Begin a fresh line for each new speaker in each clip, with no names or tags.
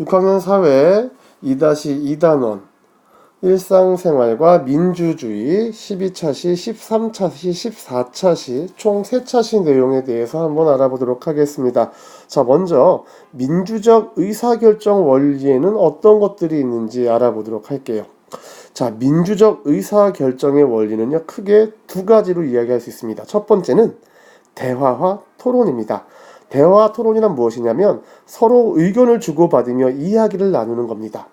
6학년 사회 2-2단원 일상생활과 민주주의 12차시, 13차시, 14차시 총 3차시 내용에 대해서 한번 알아보도록 하겠습니다. 자, 먼저 민주적 의사결정 원리에는 어떤 것들이 있는지 알아보도록 할게요. 자, 민주적 의사결정의 원리는요, 크게 두 가지로 이야기할 수 있습니다. 첫 번째는 대화와 토론입니다. 대화 토론이란 무엇이냐면 서로 의견을 주고받으며 이야기를 나누는 겁니다.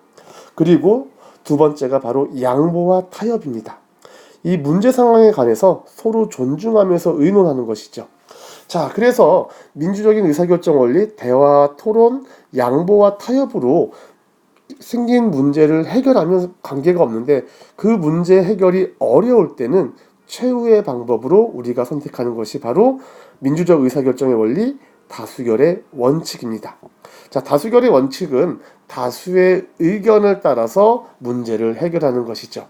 그리고 두 번째가 바로 양보와 타협입니다. 이 문제 상황에 관해서 서로 존중하면서 의논하는 것이죠. 자, 그래서 민주적인 의사결정 원리, 대화, 토론, 양보와 타협으로 생긴 문제를 해결하면 관계가 없는데 그 문제 해결이 어려울 때는 최후의 방법으로 우리가 선택하는 것이 바로 민주적 의사결정의 원리, 다수결의 원칙입니다. 자, 다수결의 원칙은 다수의 의견을 따라서 문제를 해결하는 것이죠.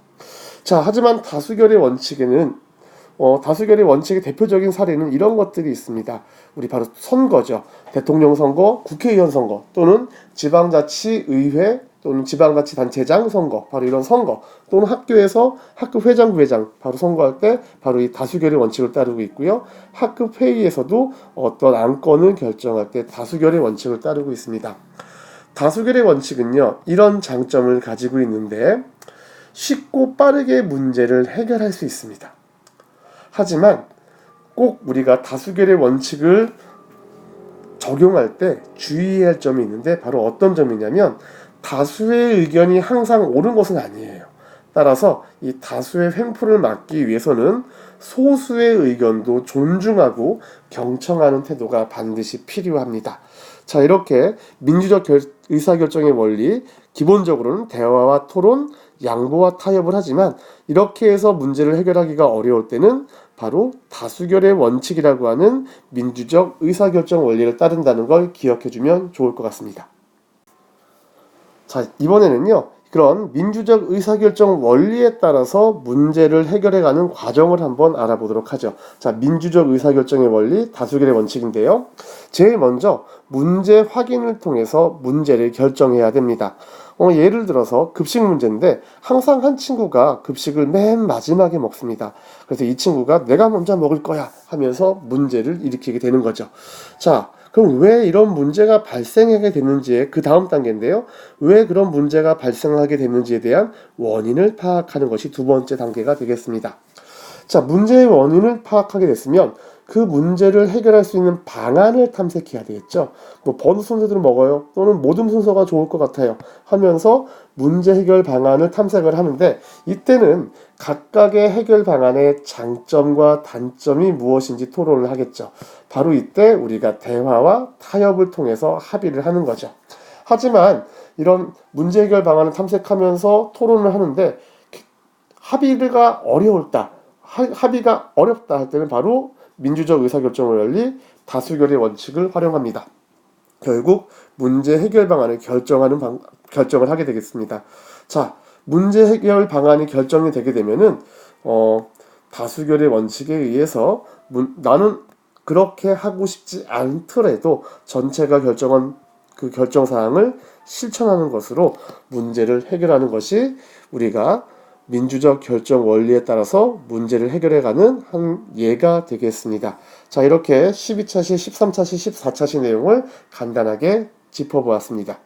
자, 하지만 다수결의 원칙에는 다수결의 원칙의 대표적인 사례는 이런 것들이 있습니다. 우리 바로 선거죠. 대통령 선거, 국회의원 선거, 또는 지방자치의회, 또는 지방자치단체장 선거, 바로 이런 선거, 또는 학교에서 학급 회장, 부회장 바로 선거할 때 바로 이 다수결의 원칙을 따르고 있고요. 학급 회의에서도 어떤 안건을 결정할 때 다수결의 원칙을 따르고 있습니다. 다수결의 원칙은요, 이런 장점을 가지고 있는데 쉽고 빠르게 문제를 해결할 수 있습니다. 하지만 꼭 우리가 다수결의 원칙을 적용할 때 주의해야 할 점이 있는데 바로 어떤 점이냐면 다수의 의견이 항상 옳은 것은 아니에요. 따라서 이 다수의 횡포를 막기 위해서는 소수의 의견도 존중하고 경청하는 태도가 반드시 필요합니다. 자, 이렇게 민주적 의사결정의 원리, 기본적으로는 대화와 토론, 양보와 타협을 하지만 이렇게 해서 문제를 해결하기가 어려울 때는 바로 다수결의 원칙이라고 하는 민주적 의사결정 원리를 따른다는 걸 기억해주면 좋을 것 같습니다. 자, 이번에는요, 그런 민주적 의사결정 원리에 따라서 문제를 해결해가는 과정을 한번 알아보도록 하죠. 자, 민주적 의사결정의 원리, 다수결의 원칙인데요. 제일 먼저 문제 확인을 통해서 문제를 결정해야 됩니다. 예를 들어서 급식 문제인데 항상 한 친구가 급식을 맨 마지막에 먹습니다. 그래서 이 친구가 내가 먼저 먹을 거야 하면서 문제를 일으키게 되는 거죠. 자, 그럼 왜 이런 문제가 발생하게 됐는지의 그 다음 단계인데요. 왜 그런 문제가 발생하게 됐는지에 대한 원인을 파악하는 것이 두 번째 단계가 되겠습니다. 자, 문제의 원인을 파악하게 됐으면 그 문제를 해결할 수 있는 방안을 탐색해야 되겠죠. 뭐 버섯 순서대로 먹어요, 또는 모듬 순서가 좋을 것 같아요 하면서 문제 해결 방안을 탐색을 하는데 이때는 각각의 해결 방안의 장점과 단점이 무엇인지 토론을 하겠죠. 바로 이때 우리가 대화와 타협을 통해서 합의를 하는 거죠. 하지만 이런 문제 해결 방안을 탐색하면서 토론을 하는데 합의가 어렵다 할 때는 바로 민주적 의사결정 원리, 다수결의 원칙을 활용합니다. 결국 문제 해결 방안을 결정을 하게 되겠습니다. 자, 문제 해결 방안이 결정이 되게 되면은 다수결의 원칙에 의해서 나는 그렇게 하고 싶지 않더라도 전체가 결정한 그 결정 사항을 실천하는 것으로 문제를 해결하는 것이 우리가 민주적 결정 원리에 따라서 문제를 해결해가는 한 예가 되겠습니다. 자, 이렇게 12차시, 13차시, 14차시 내용을 간단하게 짚어보았습니다.